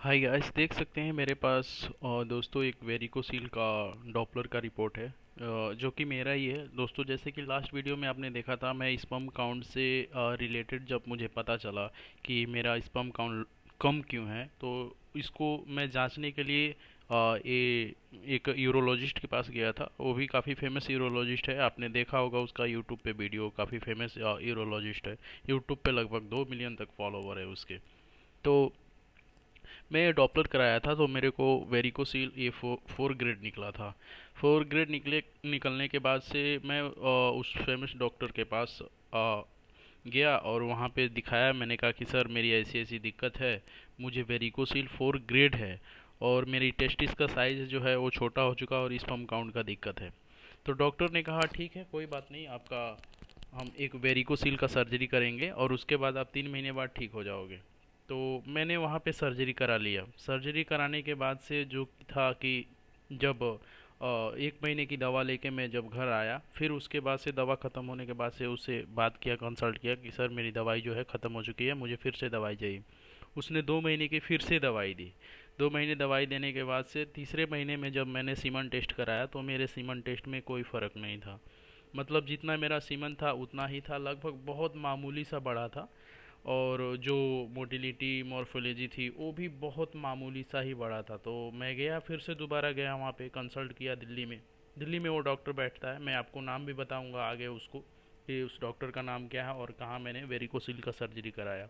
Hi guys, देख सकते हैं मेरे पास दोस्तों एक वेरिकोसील का डॉपलर का रिपोर्ट है, जो कि मेरा ही है दोस्तों। जैसे कि लास्ट वीडियो में आपने देखा था, मैं स्पर्म काउंट से रिलेटेड जब मुझे पता चला कि मेरा स्पर्म काउंट कम क्यों है, तो इसको मैं जांचने के लिए ये एक यूरोलॉजिस्ट के पास गया था। वो भी काफ़ी फेमस यूरोलॉजिस्ट है, आपने देखा होगा उसका यूट्यूब पे वीडियो। काफ़ी फेमस यूरोलॉजिस्ट है, यूट्यूब पे लगभग 2 मिलियन तक फॉलोवर है उसके। तो मैं डॉपलर कराया था, तो मेरे को वेरिकोसील ये फोर ग्रेड निकला था। फोर ग्रेड निकलने के बाद से मैं उस फेमस डॉक्टर के पास गया और वहाँ पे दिखाया। मैंने कहा कि सर, मेरी ऐसी ऐसी दिक्कत है, मुझे वेरिकोसील फोर ग्रेड है और मेरी टेस्टिस का साइज़ जो है वो छोटा हो चुका और स्पर्म काउंट का दिक्कत है। तो डॉक्टर ने कहा ठीक है, कोई बात नहीं, आपका हम एक वेरिकोसील का सर्जरी करेंगे और उसके बाद आप 3 महीने बाद ठीक हो जाओगे। तो मैंने वहाँ पे सर्जरी करा लिया। सर्जरी कराने के बाद से जो था कि जब 1 महीने की दवा लेके मैं जब घर आया, फिर उसके बाद से दवा ख़त्म होने के बाद से उससे बात किया, कंसल्ट किया कि सर, मेरी दवाई जो है ख़त्म हो चुकी है, मुझे फिर से दवाई चाहिए। उसने 2 महीने की फिर से दवाई दी। 2 महीने दवाई देने के बाद से तीसरे महीने में जब मैंने सीमन टेस्ट कराया, तो मेरे सीमन टेस्ट में कोई फ़र्क नहीं था। मतलब जितना मेरा सीमन था उतना ही था, लगभग बहुत मामूली सा बढ़ा था। और जो मोटिलिटी मॉर्फोलॉजी थी वो भी बहुत मामूली सा ही बढ़ा था। तो मैं गया, फिर से दोबारा गया वहाँ पे, कंसल्ट किया दिल्ली में। दिल्ली में वो डॉक्टर बैठता है, मैं आपको नाम भी बताऊंगा आगे उसको, कि उस डॉक्टर का नाम क्या है और कहाँ मैंने वेरिकोसिल का सर्जरी कराया।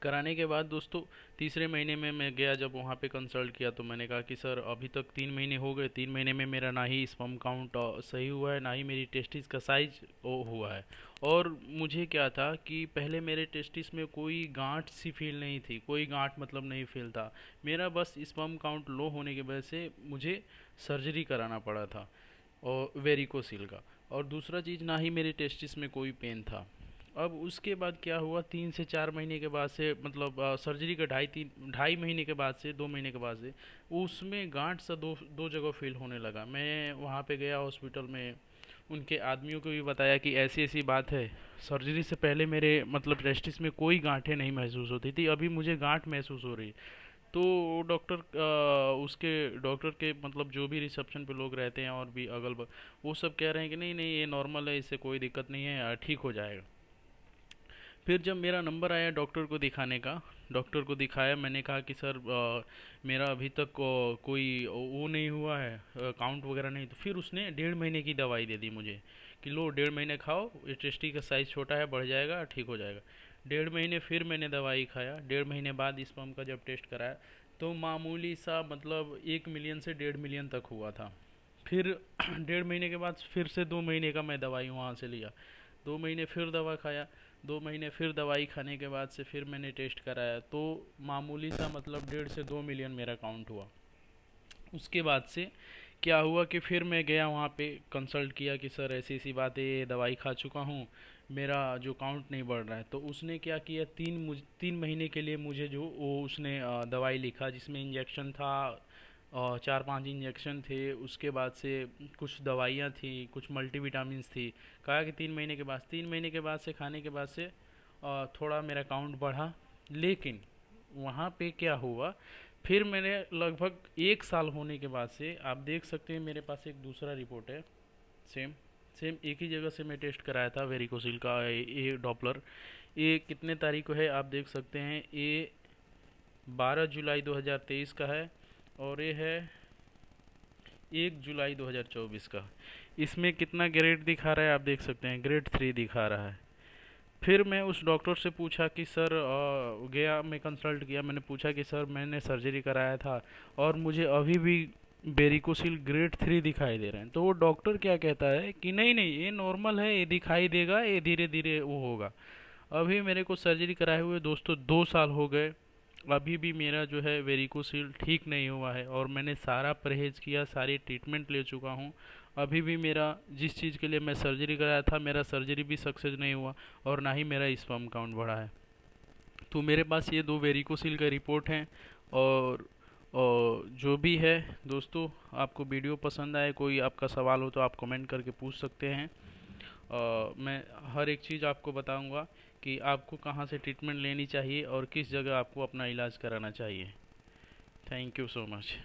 कराने के बाद दोस्तों, तीसरे महीने में मैं गया, जब वहाँ पे कंसल्ट किया, तो मैंने कहा कि सर, अभी तक 3 महीने हो गए, 3 महीने में मेरा ना ही स्पर्म काउंट सही हुआ है, ना ही मेरी टेस्टिस का साइज वो हुआ है। और मुझे क्या था कि पहले मेरे टेस्टिस में कोई गांठ सी फील नहीं थी, कोई गांठ मतलब नहीं फील था। मेरा बस स्पर्म काउंट लो होने की वजह से मुझे सर्जरी कराना पड़ा था और वेरिकोसिल का। और दूसरा चीज़, ना ही मेरे टेस्टिस में कोई पेन था। अब उसके बाद क्या हुआ, 3 से 4 महीने के बाद से, मतलब सर्जरी का 2.5 महीने के बाद से, 2 महीने के बाद से उसमें गांठ सा दो दो जगह फील होने लगा। मैं वहाँ पे गया हॉस्पिटल में, उनके आदमियों को भी बताया कि ऐसी ऐसी बात है। सर्जरी से पहले मेरे मतलब टेस्टिस में कोई गांठें नहीं महसूस होती थी, अभी मुझे गांठ महसूस हो रही। तो डॉक्टर, उसके डॉक्टर के मतलब जो भी रिसेप्शन पे लोग रहते हैं और भी वो सब कह रहे हैं कि नहीं नहीं, ये नॉर्मल है, इससे कोई दिक्कत नहीं है, ठीक हो जाएगा। फिर जब मेरा नंबर आया डॉक्टर को दिखाने का, डॉक्टर को दिखाया, मैंने कहा कि सर, मेरा अभी तक कोई वो नहीं हुआ है, काउंट वगैरह नहीं। तो फिर उसने 1.5 महीने की दवाई दे दी मुझे कि लो, 1.5 महीने खाओ, ये टेस्टी का साइज़ छोटा है, बढ़ जाएगा, ठीक हो जाएगा। 1.5 महीने फिर मैंने दवाई खाया। 1.5 महीने बाद स्पर्म का जब टेस्ट कराया, तो मामूली सा, मतलब 1 मिलियन से 1.5 मिलियन तक हुआ था। फिर 1.5 महीने के बाद फिर से 2 महीने का मैं दवाई वहाँ से लिया। 2 महीने फिर दवा खाया। 2 महीने फिर दवाई खाने के बाद से फिर मैंने टेस्ट कराया, तो मामूली सा, मतलब 1.5 से 2 मिलियन मेरा काउंट हुआ। उसके बाद से क्या हुआ कि फिर मैं गया वहाँ पे, कंसल्ट किया कि सर, ऐसी ऐसी बात है, ये दवाई खा चुका हूँ, मेरा जो काउंट नहीं बढ़ रहा है। तो उसने क्या किया, 3 महीने के लिए मुझे जो वो उसने दवाई लिखा, जिसमें इंजेक्शन था, 4-5 इंजेक्शन थे। उसके बाद से कुछ दवाइयाँ थी, कुछ मल्टीविटामिन्स थी। कहा कि 3 महीने के बाद से खाने के बाद से थोड़ा मेरा काउंट बढ़ा। लेकिन वहाँ पे क्या हुआ, फिर मैंने लगभग 1 साल होने के बाद से, आप देख सकते हैं मेरे पास एक दूसरा रिपोर्ट है। सेम सेम एक ही जगह से मैं टेस्ट कराया था वेरिकोसिल का, ये डॉपलर। ये कितने तारीख को है आप देख सकते हैं, ये 12 जुलाई 2023 का है। और ये है 1 जुलाई 2024 का। इसमें कितना ग्रेड दिखा रहा है आप देख सकते हैं, ग्रेड 3 दिखा रहा है। फिर मैं उस डॉक्टर से पूछा कि सर, गया मैं कंसल्ट किया, मैंने पूछा कि सर, मैंने सर्जरी कराया था और मुझे अभी भी वेरिकोसिल ग्रेड 3 दिखाई दे रहे हैं। तो वो डॉक्टर क्या कहता है कि नहीं नहीं, ये नॉर्मल है, ये दिखाई देगा, ये धीरे धीरे वो होगा। अभी मेरे को सर्जरी कराए हुए दोस्तों 2 साल हो गए, अभी भी मेरा जो है वेरिकोसिल ठीक नहीं हुआ है। और मैंने सारा परहेज़ किया, सारी ट्रीटमेंट ले चुका हूँ, अभी भी मेरा जिस चीज़ के लिए मैं सर्जरी कराया था, मेरा सर्जरी भी सक्सेस नहीं हुआ और ना ही मेरा स्पर्म काउंट बढ़ा है। तो मेरे पास ये दो वेरिकोसिल का रिपोर्ट हैं। और जो भी है दोस्तों, आपको वीडियो पसंद आए, कोई आपका सवाल हो तो आप कमेंट करके पूछ सकते हैं। मैं हर एक चीज़ आपको बताऊंगा कि आपको कहाँ से ट्रीटमेंट लेनी चाहिए और किस जगह आपको अपना इलाज कराना चाहिए। Thank you so much.